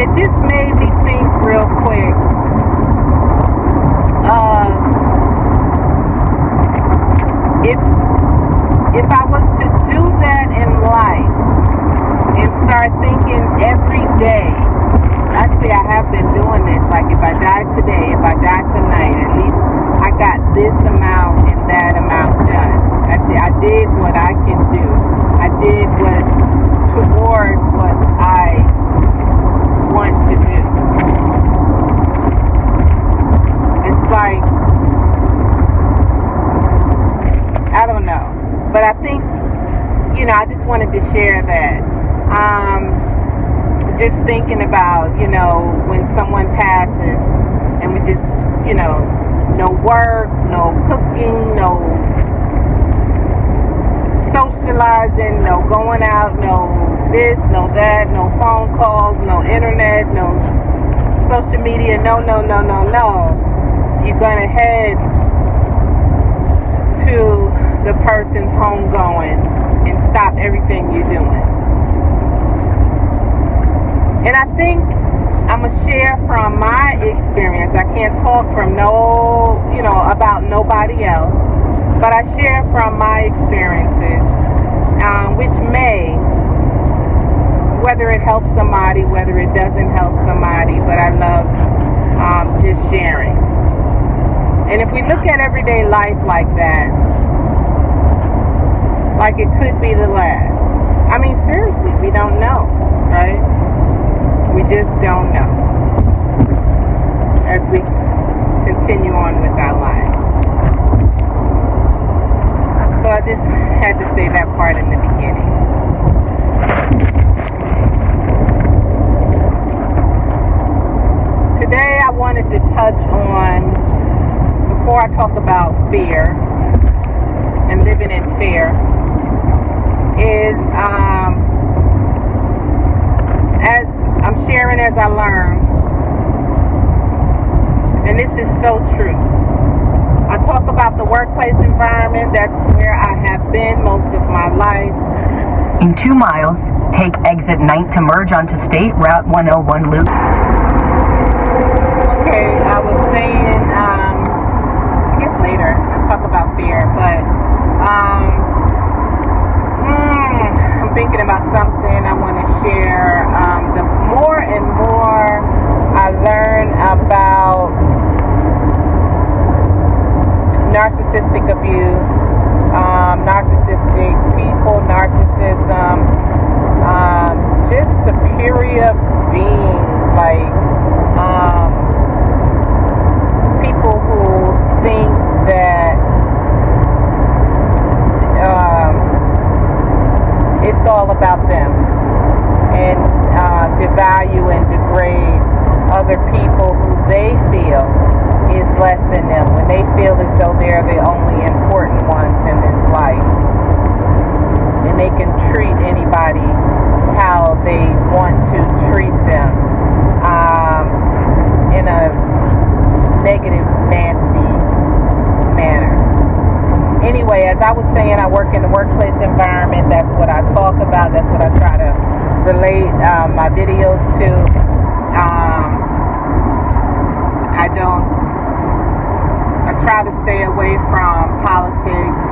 it just made me think real quick. If I was to do that in life and start thinking every day, actually I have been doing this, like if I die today, if I die tonight, at least I got this amount and that amount done. I did what I can do. I did what towards what I want to do. It's like, I don't know. But I think, I just wanted to share that. Just thinking about, when someone passes and we just, no work, no cooking, no socializing, no going out, no this, no that, no phone calls, no internet, no social media, no. You're going to head to the person's home going and stop everything you're doing. And I think I'm going to share from my experience. I can't talk from about nobody else, but I share from my experiences, which may, whether it helps somebody, whether it doesn't help somebody, but I love just sharing. And if we look at everyday life like that, like it could be the last. I mean, seriously, we don't know, right? We just don't know as we continue on with our lives. So I just had to say that part in the beginning. Today I wanted to touch on, before I talk about fear and living in fear, is as I'm sharing as I learn, and this is so true. I talk about the workplace environment. That's where I have been most of my life. In 2 miles, take exit 9th to merge onto State Route 101 loop. Okay, I was saying, I guess later I'll talk about fear, but I'm thinking about something I want to share. The more and more I learn about narcissistic abuse, narcissistic people, narcissism, just superior beings, like people who think that it's all about them, and devalue and degrade other people who they feel is less than them, when they feel as though they're the only important ones in this life, and they can treat anybody how they want to treat them, in a negative, nasty manner. Anyway, as I was saying, I work in the workplace environment. That's what I talk about. That's what I try to relate my videos to. I try to stay away from politics,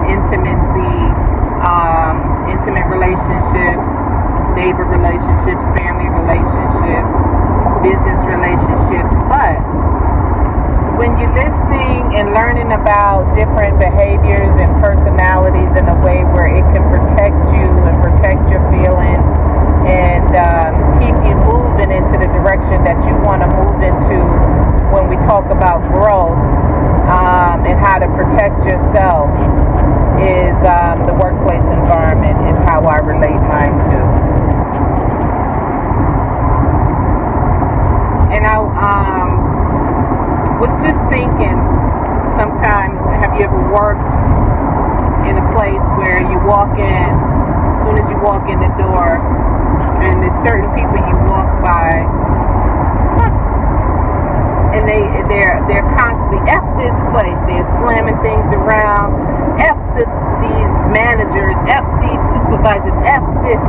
intimate relationships, neighbor relationships, family relationships, business relationships. But when you're listening and learning about different behaviors and personalities in a way where it can protect you and protect your feelings and keep you moving into the direction that you want to move into when we talk about growth, and how to protect yourself, is the workplace environment is how I relate mine to. And I was just thinking, sometime, have you ever worked in a place where you walk in, as soon as you walk in the door, and there's certain people you walk by, and they're constantly F this place, they're slamming things around, F these managers, F these supervisors, F this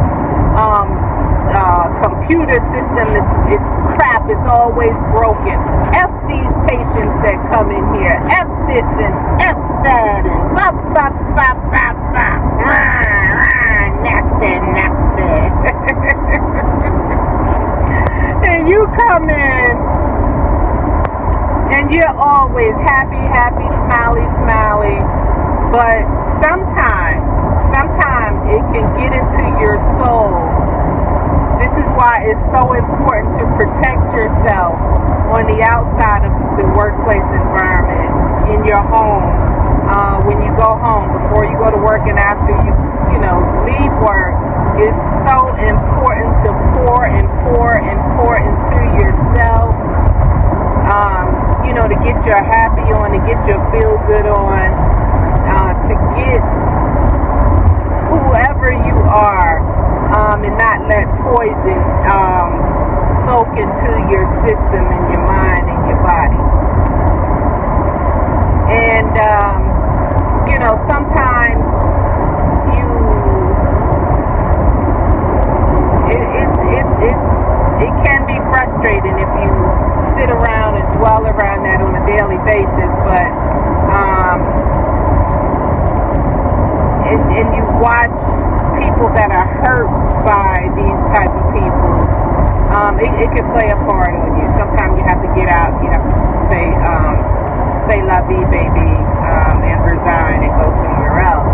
computer system, it's crap, it's always broken. F these patients that come in here. F this and F that and bop, bop, bop, bop, bop. Nasty, nasty. And you come in and you're always happy, happy, smiley, smiley. But sometimes it can get into your soul. This is why it's so important to protect yourself on the outside of the workplace environment, in your home, when you go home, before you go to work, and after you leave work. It's so important to pour into yourself. To get your happy on, to get your feel good on, to get whoever you are, and not let poison soak into your system and your mind and your body. And sometimes it can be frustrating if you sit around and dwell around that on a daily basis, but and you watch people that are hurt by these type of people, it can play a part on you. Sometimes you have to get out, you have to say la vie, baby, and resign and go somewhere else.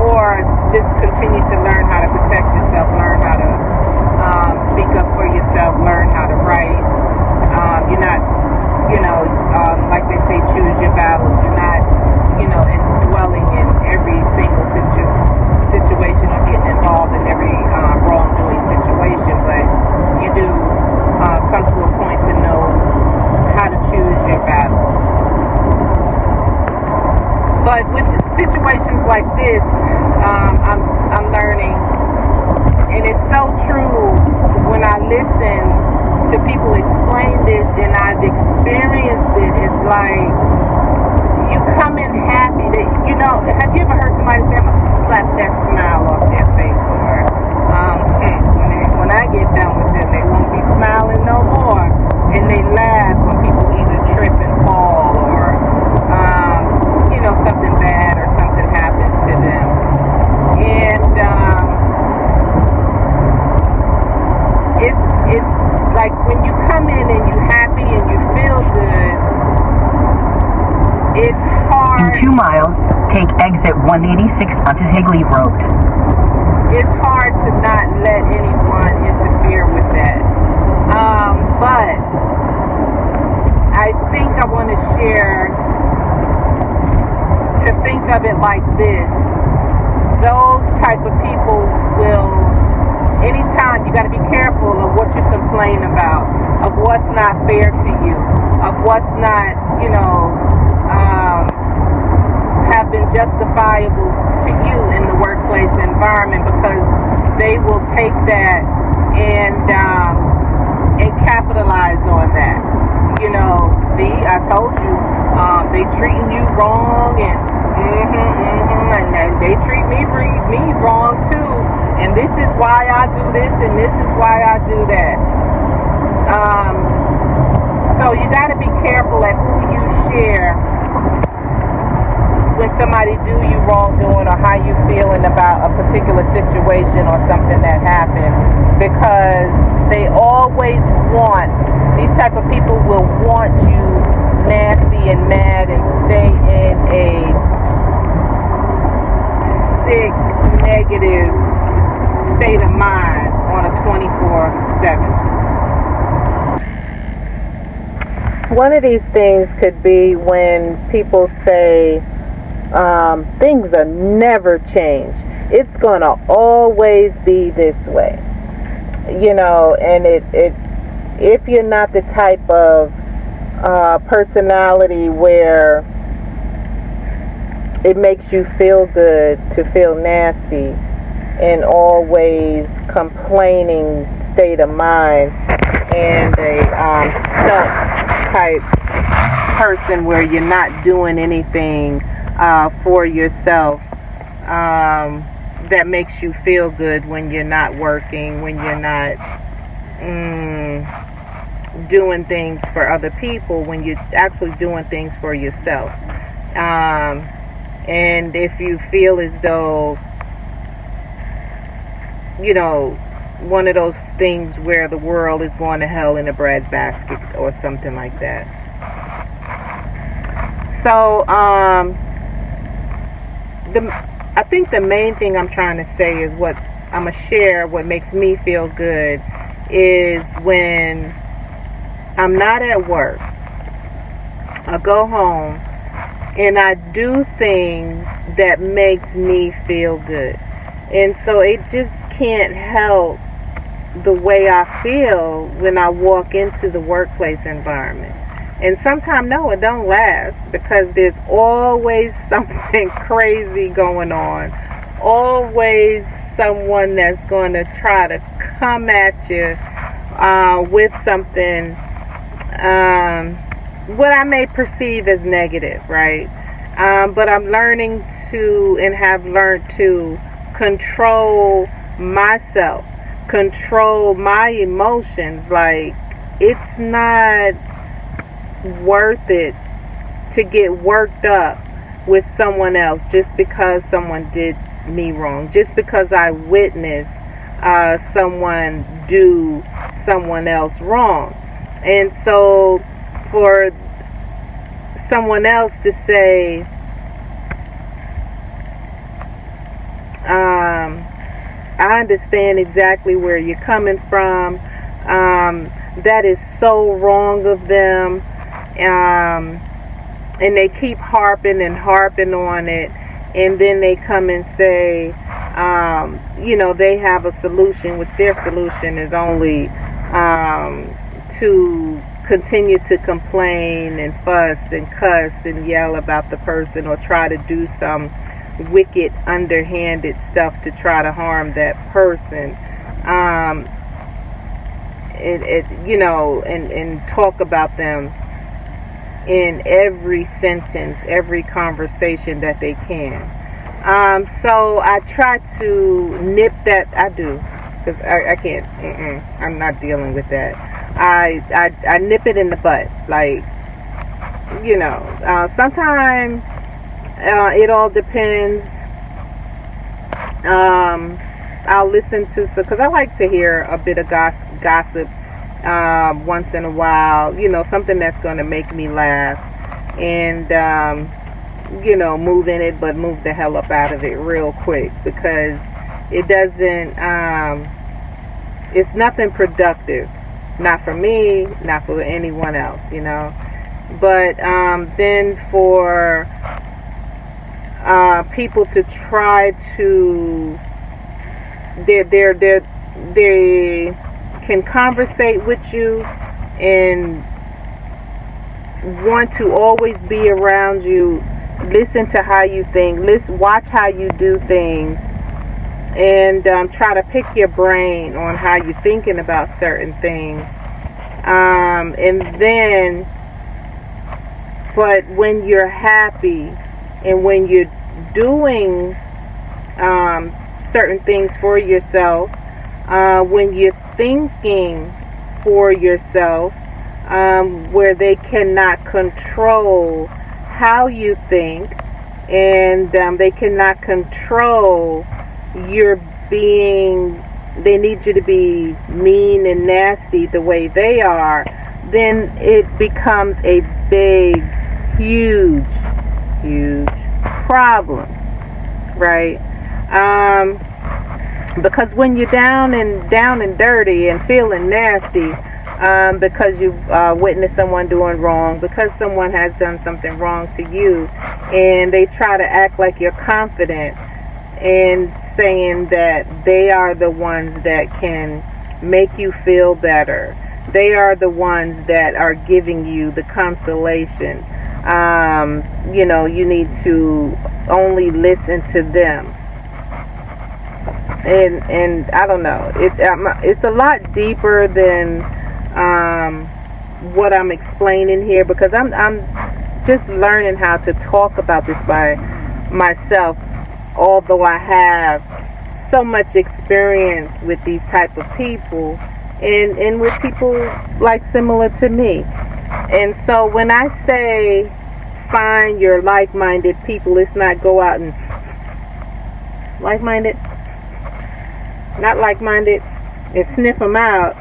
Or just continue to learn how to protect yourself, learn how to speak up for yourself, learn how to write. You're not, like they say, choose your battles. You're not, indwelling in every single situation or getting involved in every wrongdoing situation, but you do come to a point to know how to choose your battles. But with situations like this, I'm learning, and it's so true when I listen to people explain this, and I've experienced it. It's like you come in happy. Have you ever heard somebody say, "I'm gonna slap that smile off their face," or when I get done with them, they won't be smiling no more, and they laugh when people either trip and fall, or something bad or something happens to them. And it's like when you come in and you're happy and you feel good, it's hard. In 2 miles, take exit 186 onto Higley Road. It's hard to not let anyone interfere with that. But I think I want to share, to think of it like this. Those type of people will, anytime, you got to be careful of what you complain about, of what's not fair to you, of what's not, have been justifiable to you in the workplace environment, because they will take that and capitalize on that. See, I told you, they treating you wrong, and and they treat me wrong too, and this is why I do this, and this is why I do that. So you got to be careful at who you share when somebody do you wrongdoing, or how you feeling about a particular situation or something that happened, because they always want, these type of people will want you nasty and mad and stay in a sick, negative state of mind on a 24/7. One of these things could be when people say things are never change. It's gonna always be this way. And if you're not the type of personality where it makes you feel good to feel nasty and always complaining state of mind, and a stuck type person where you're not doing anything for yourself, that makes you feel good when you're not working, when you're not doing things for other people, when you're actually doing things for yourself. And if you feel as though, one of those things where the world is going to hell in a breadbasket or something like that. So, I think the main thing I'm trying to say is what I'm going to share, what makes me feel good is when I'm not at work, I go home and I do things that makes me feel good. And so it just can't help the way I feel when I walk into the workplace environment. And sometimes, no, it don't last, because there's always something crazy going on. Always someone that's going to try to come at you with something, what I may perceive as negative, right? But I'm learning to, and have learned to, control myself, control my emotions. Like, it's not worth it to get worked up with someone else just because someone did me wrong, just because I witnessed someone do someone else wrong. And so for someone else to say, I understand exactly where you're coming from, that is so wrong of them, and they keep harping and harping on it, and then they come and say, they have a solution, which their solution is only to continue to complain and fuss and cuss and yell about the person, or try to do some wicked, underhanded stuff to try to harm that person, and talk about them in every sentence, every conversation that they can. So I try to nip that. I do, because I can't. I'm not dealing with that. I nip it in the butt. Like, sometimes it all depends. I'll listen to, because I like to hear a bit of gossip once in a while, something that's going to make me laugh, and move in it, but move the hell up out of it real quick, because it doesn't, it's nothing productive, not for me, not for anyone else, but then for people to try to, they can conversate with you and want to always be around you, listen to how you think, watch how you do things, and try to pick your brain on how you're thinking about certain things, and then, but when you're happy and when you're doing certain things for yourself, when you're thinking for yourself, where they cannot control how you think, and they cannot control your being, they need you to be mean and nasty the way they are, then it becomes a big, huge problem, right? Because when you're down and dirty and feeling nasty, because you've witnessed someone doing wrong, because someone has done something wrong to you, and they try to act like you're confident and saying that they are the ones that can make you feel better. They are the ones that are giving you the consolation. You need to only listen to them. And I don't know. It's a lot deeper than what I'm explaining here, because I'm just learning how to talk about this by myself. Although I have so much experience with these type of people, and with people like similar to me. And so when I say find your like-minded people, it's not go out and like-minded, not like-minded, and sniff them out.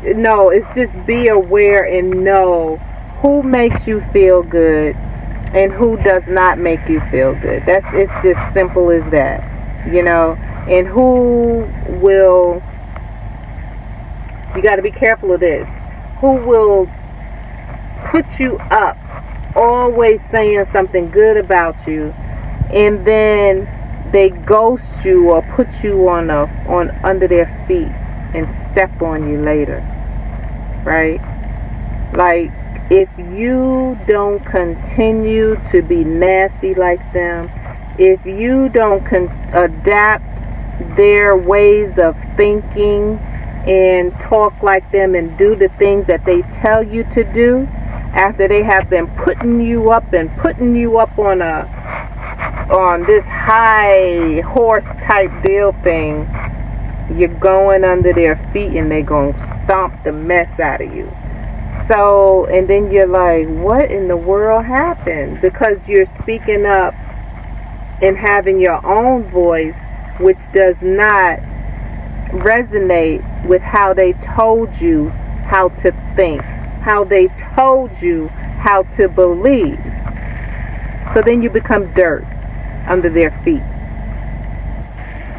No, it's just be aware and know who makes you feel good and who does not make you feel good. It's just simple as that, and who will, you got to be careful of this, who will put you up, always saying something good about you, and then they ghost you or put you on under their feet and step on you later, right? Like, if you don't continue to be nasty like them, if you don't adapt their ways of thinking and talk like them and do the things that they tell you to do, after they have been putting you up on this high horse type deal thing, you're going under their feet and they're going to stomp the mess out of you. So, and then you're like, what in the world happened? Because you're speaking up and having your own voice, which does not resonate with how they told you how to think, how they told you how to believe. So then you become dirt under their feet,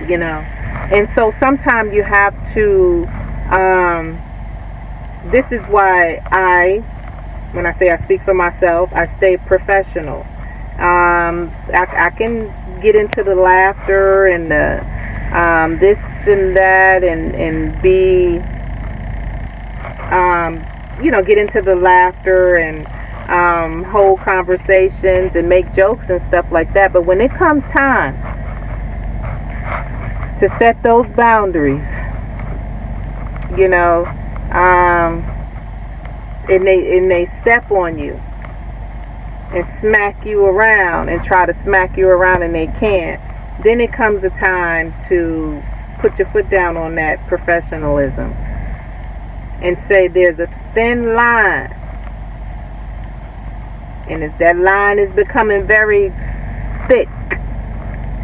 And so sometimes you have to, this is why when I say I speak for myself, I stay professional. I can get into the laughter and the this and that and be, get into the laughter and hold conversations and make jokes and stuff like that. But when it comes time to set those boundaries, and they step on you and smack you around and try to smack you around and they can't, then it comes a time to put your foot down on that professionalism and say there's a thin line, and as that line is becoming very thick,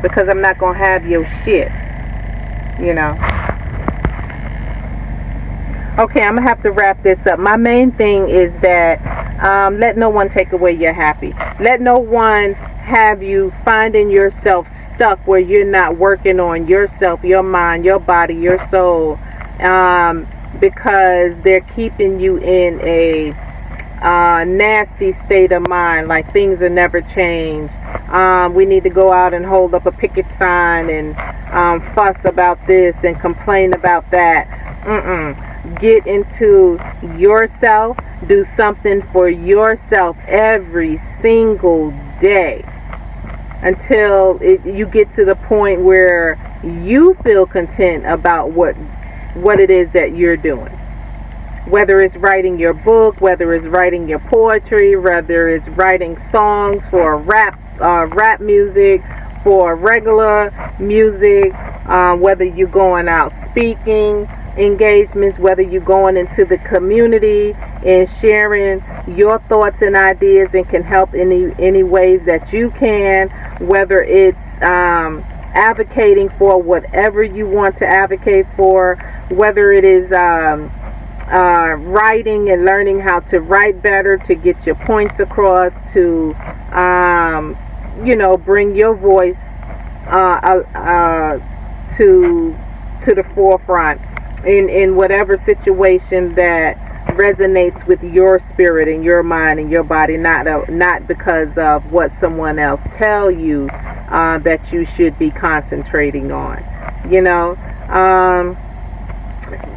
because I'm not gonna have your shit, Okay, I'm gonna have to wrap this up. My main thing is that let no one take away your happy. Let no one have you finding yourself stuck where you're not working on yourself, your mind, your body, your soul, because they're keeping you in a nasty state of mind, like things will never change. We need to go out and hold up a picket sign and fuss about this and complain about that. Get into yourself. Do something for yourself every single day until you get to the point where you feel content about what it is that you're doing. Whether it's writing your book, whether it's writing your poetry, whether it's writing songs for rap music, for regular music, whether you're going out speaking engagements, whether you're going into the community and sharing your thoughts and ideas and can help any ways that you can, whether it's advocating for whatever you want to advocate for, whether it is writing and learning how to write better to get your points across, to bring your voice to the forefront in whatever situation that resonates with your spirit and your mind and your body, not because of what someone else tell you that you should be concentrating on,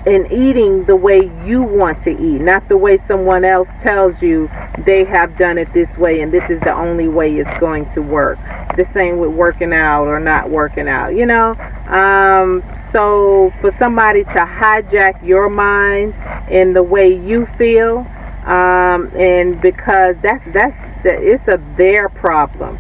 and eating the way you want to eat, not the way someone else tells you they have done it this way and this is the only way it's going to work. The same with working out or not working out, so for somebody to hijack your mind in the way you feel, and because it's their problem,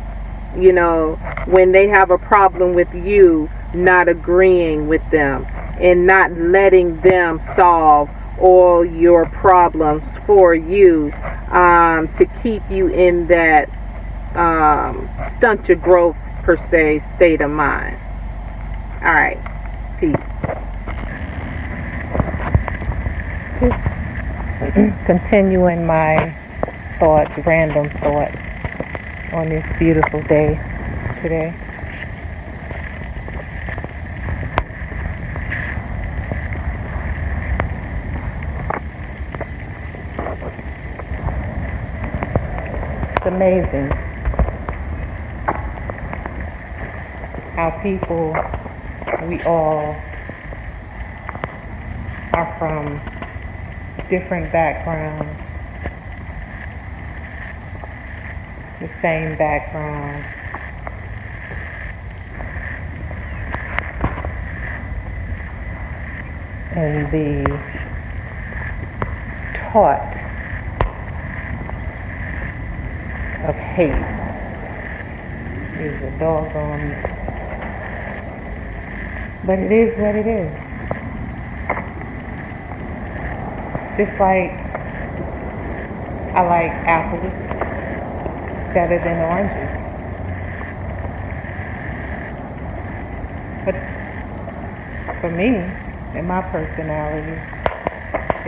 when they have a problem with you, not agreeing with them and not letting them solve all your problems for you, to keep you in that stunt your growth per se state of mind. All right, peace. Just continuing my thoughts, random thoughts on this beautiful day today. It's amazing how people, we all are from different backgrounds, the same backgrounds, and the taught of hate is a doggone mess. But it is what it is. It's just like I like apples better than oranges. But for me and my personality,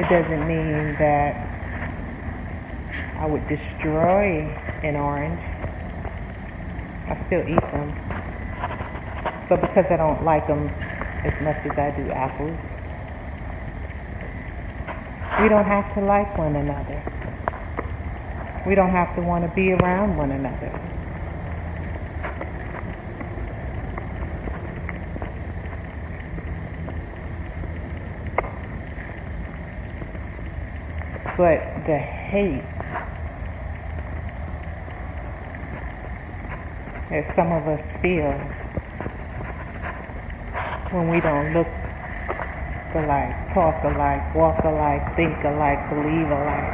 it doesn't mean that I would destroy an orange. I still eat them. But because I don't like them as much as I do apples, we don't have to like one another. We don't have to want to be around one another. But the hate that some of us feel when we don't look alike, talk alike, walk alike, think alike, believe alike.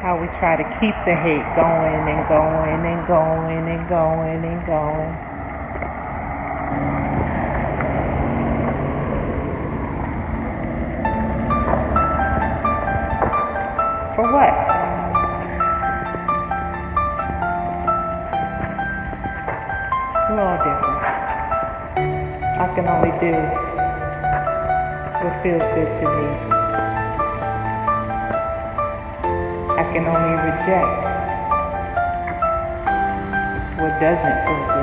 How we try to keep the hate going and going and going and going and going. For what? We're all different. I can only do what feels good to me. I can only reject what doesn't feel good.